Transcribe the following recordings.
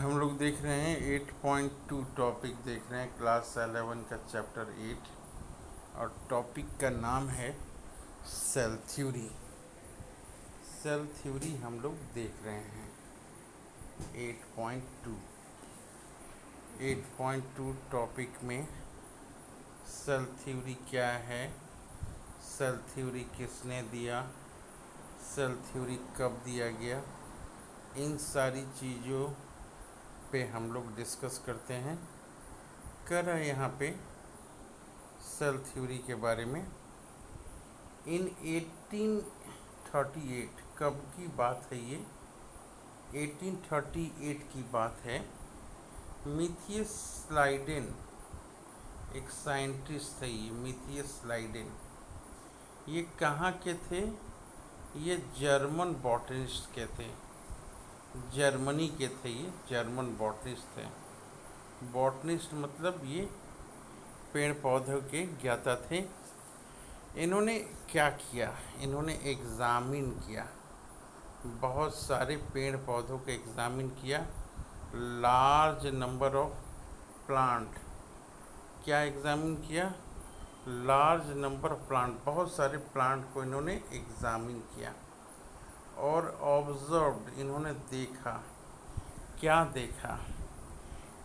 हम लोग देख रहे हैं 8.2 टॉपिक देख रहे हैं क्लास 11 का चैप्टर 8 और टॉपिक का नाम है सेल थ्योरी। सेल थ्योरी हम लोग देख रहे हैं 8.2 8.2 टॉपिक में सेल थ्योरी क्या है, सेल थ्योरी किसने दिया, सेल थ्योरी कब दिया गया, इन सारी चीज़ों पे हम लोग डिस्कस करते हैं। कर रहे हैं यहाँ पे सेल थ्योरी के बारे में। इन 1838 कब की बात है ये? 1838 की बात है। मिथियस स्लाइडेन एक साइंटिस्ट थे, ये मिथियस स्लाइडेन। ये कहाँ के थे? ये जर्मन बॉटनिस्ट के थे, जर्मनी के थे। ये जर्मन बॉटनिस्ट थे। बॉटनिस्ट मतलब ये पेड़ पौधों के ज्ञाता थे। इन्होंने क्या किया? इन्होंने एग्ज़ामिन किया, बहुत सारे पेड़ पौधों को एग्ज़ामिन किया। लार्ज नंबर ऑफ प्लांट, क्या एग्ज़ामिन किया? लार्ज नंबर ऑफ प्लांट, बहुत सारे प्लांट को इन्होंने एग्ज़ामिन किया। और ऑब्जर्व्ड, इन्होंने देखा। क्या देखा?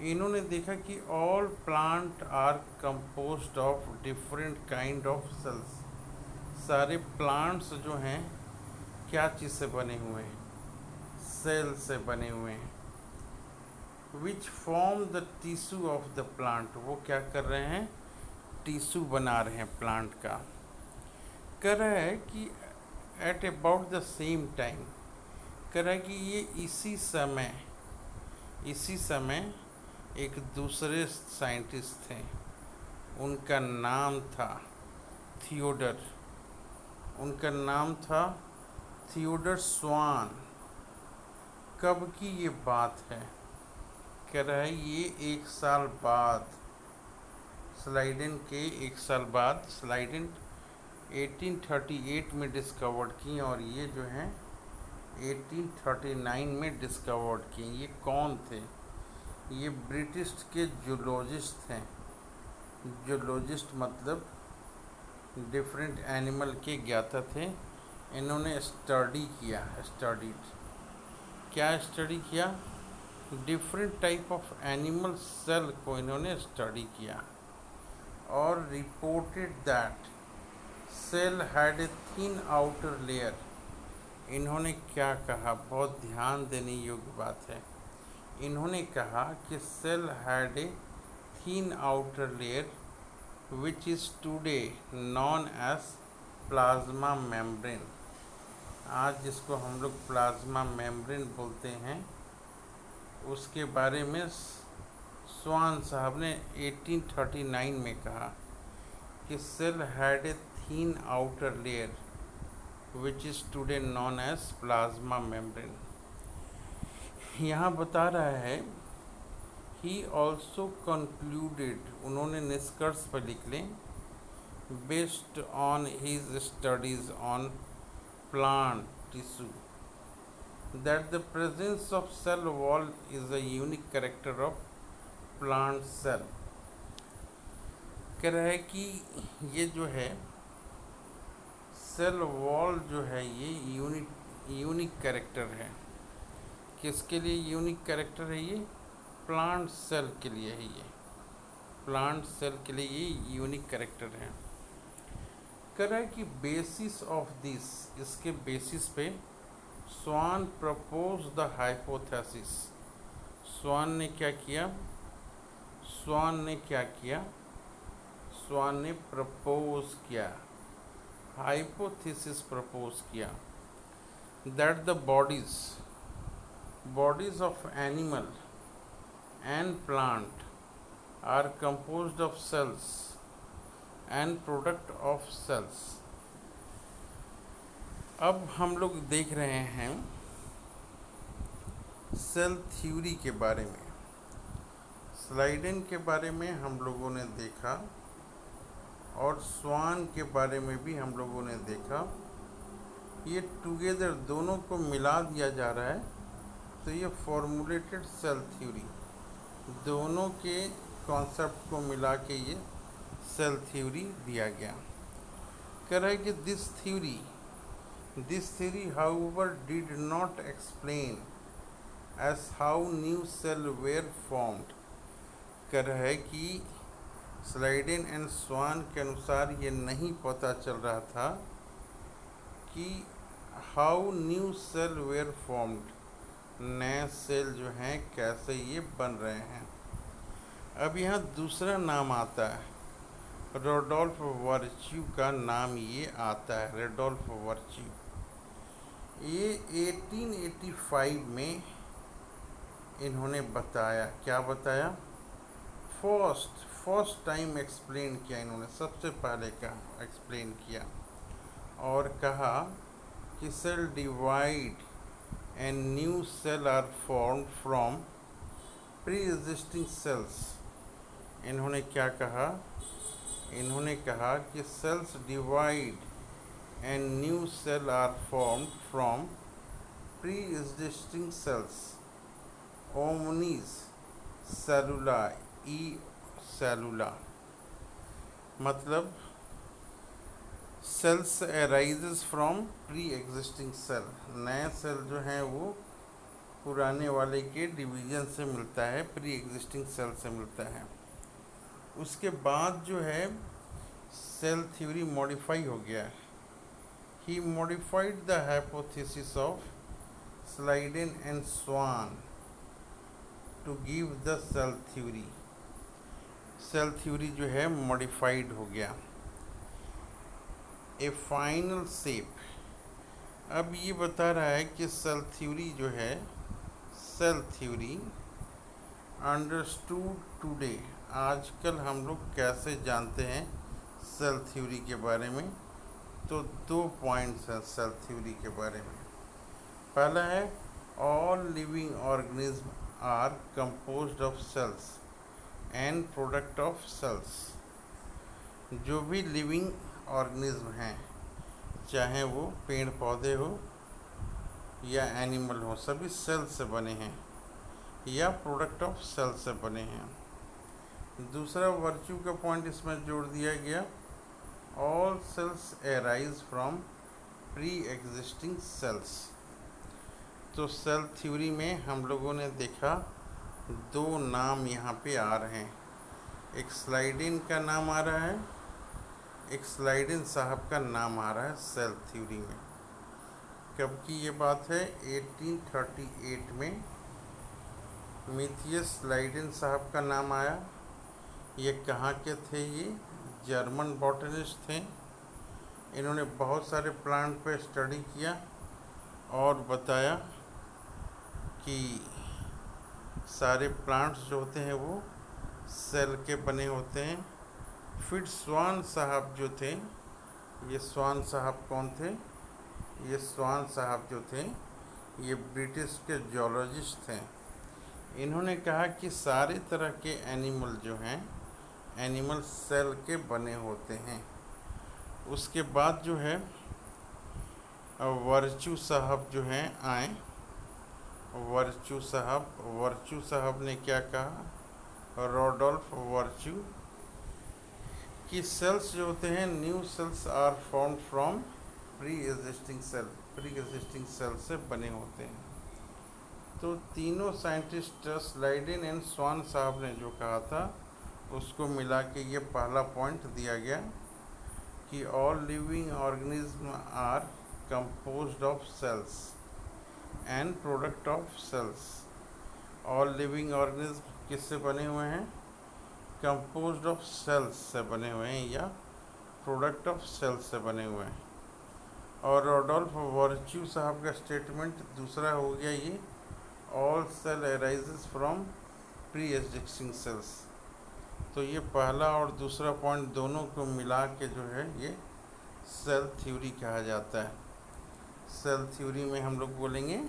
इन्होंने देखा कि all plant are composed of different kind of cells. सारे प्लांट्स जो हैं क्या चीज़ से बने हुए हैं? सेल से बने हुए हैं। Which form the tissue of the plant, वो क्या कर रहे हैं? टिश्यू बना रहे हैं प्लांट का। कर रहा है कि at about the same time, कर रहा है कि ये इसी समय एक दूसरे साइंटिस्ट थे, उनका नाम था थियोडर। उनका नाम था थियोडर स्वान। कब की ये बात है? कह रहा है ये एक साल बाद, स्लाइडेन के एक साल बाद, स्लाइडेन 1838 में डिस्कवर्ड की और ये जो हैं 1839 में डिस्कवर्ड की। ये कौन थे? ये ब्रिटिश के जूलॉजिस्ट हैं। जूलॉजिस्ट मतलब डिफरेंट एनिमल के ज्ञाता थे। इन्होंने स्टडी किया, स्टडीड, क्या स्टडी किया? Different type of animal cell को इन्होंने स्टडी किया और reported that cell had a thin outer layer. इन्होंने क्या कहा? बहुत ध्यान देने योग्य बात है। इन्होंने कहा कि cell had a thin outer layer which is today known as plasma membrane. आज जिसको हम लोग प्लाज्मा मेम्ब्रेन बोलते हैं, उसके बारे में स्वान साहब ने 1839 में कहा कि cell had a thin outer layer which is today known as plasma membrane. यहाँ बता रहा है ही ऑल्सो कंक्लूडेड, उन्होंने निष्कर्ष पर लिख लें, based on his studies on plant tissue, that the presence of cell wall is a unique character of plant cell। कह रहा है कि ये जो है सेल वॉल जो है ये यूनिक कैरेक्टर है। किसके लिए यूनिक कैरेक्टर है ये? प्लांट सेल के लिए है। ये प्लांट सेल के लिए ये यूनिक कैरेक्टर है। कह रहा है कि बेसिस ऑफ दिस, इसके बेसिस पे स्वान प्रपोज द हाइपोथेसिस। स्वान ने क्या किया? स्वान ने क्या किया? स्वान ने प्रपोज किया, हाइपोथेसिस प्रपोज किया, that the bodies of animal and plant are composed of cells and product of cells. अब हम लोग देख रहे हैं सेल थ्योरी के बारे में। स्लाइडेन के बारे में हम लोगों ने देखा और स्वान के बारे में भी हम लोगों ने देखा। ये टुगेदर दोनों को मिला दिया जा रहा है तो ये फॉर्मुलेटेड सेल थ्योरी, दोनों के कॉन्सेप्ट को मिला के ये सेल थ्योरी दिया गया। कह रहा है कि this theory however did not explain as how new cell were formed। कह रहा है कि स्लाइडेन एंड स्वान के अनुसार ये नहीं पता चल रहा था कि how new cell were formed, नए सेल जो हैं कैसे ये बन रहे हैं। अब यहाँ दूसरा नाम आता है, रोडोल्फ वर्च्यू का नाम ये आता है, रोडोल्फ वर्च्यू। ये 1885 में इन्होंने बताया, क्या बताया, फर्स्ट टाइम एक्सप्लेन किया इन्होंने, सबसे पहले कहा एक्सप्लेन किया और कहा कि cell divide and new cell are form from pre existing cells. इन्होंने क्या कहा, इन्होंने कहा कि cells divide and new cell are formed from pre existing cells, omnis cellula e cellula. मतलब cells arises from pre existing cell, नए cell जो हैं वो पुराने वाले के डिवीजन से मिलता है, प्री एग्जिस्टिंग सेल से मिलता है। उसके बाद जो है सेल थ्योरी मॉडिफाई हो गया। He modified the hypothesis of Schleiden and Schwann to give the cell theory. Cell theory जो है मॉडिफाइड हो गया। ए फाइनल शेप, अब ये बता रहा है कि सेल थ्योरी जो है, सेल थ्योरी अंडरस्टूड टुडे, आजकल हम लोग कैसे जानते हैं सेल थ्योरी के बारे में। तो 2 पॉइंट्स हैं सेल थ्योरी के बारे में। पहला है all living organism are composed of cells and product of cells. जो भी लिविंग ऑर्गेनिज्म हैं, चाहे वो पेड़ पौधे हो या एनिमल हो, सभी सेल से बने हैं या प्रोडक्ट ऑफ सेल से बने हैं। दूसरा वर्च्यू का पॉइंट इसमें जोड़ दिया गया, all cells arise from pre existing cells. तो सेल थ्योरी में हम लोगों ने देखा 2 नाम यहाँ पे आ रहे हैं, एक स्लाइडेन का नाम आ रहा है, एक स्लाइडेन साहब का नाम आ रहा है सेल थ्योरी में। कब की ये बात है, 1838 में मैथियस स्लाइडेन साहब का नाम आया। ये कहाँ के थे, ये जर्मन बॉटनिस्ट थे। इन्होंने बहुत सारे प्लांट पे स्टडी किया और बताया कि सारे प्लांट्स जो होते हैं वो सेल के बने होते हैं। फिर स्वान साहब जो थे, ये स्वान साहब कौन थे, ये स्वान साहब जो थे ये ब्रिटिश के जियोलॉजिस्ट थे। इन्होंने कहा कि सारे तरह के एनिमल जो हैं, एनिमल सेल के बने होते हैं। उसके बाद जो है वर्च्यू साहब जो हैं आए, वर्च्यू साहब ने क्या कहा, रोडोल्फ वर्च्यू, कि सेल्स जो होते हैं new cells are form from pre existing cell से बने होते हैं। तो तीनों साइंटिस्ट स्लाइडेन एंड स्वान साहब ने जो कहा था उसको मिला के ये पहला पॉइंट दिया गया कि all living organism are composed of cells and product of cells. All living organism किससे बने हुए हैं, कंपोज्ड ऑफ सेल्स से बने हुए हैं या प्रोडक्ट ऑफ सेल्स से बने हुए हैं। और रोडोल्फ वर्च्यू साहब का स्टेटमेंट दूसरा हो गया ये, all cell arises from pre existing cells. तो ये पहला और दूसरा पॉइंट दोनों को मिला के जो है ये सेल थ्योरी कहा जाता है। सेल थ्योरी में हम लोग बोलेंगे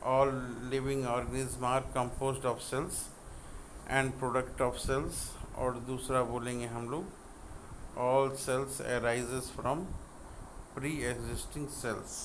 all living organism are composed of cells and product of cells, और दूसरा बोलेंगे हम लोग all cells arises from pre existing sales.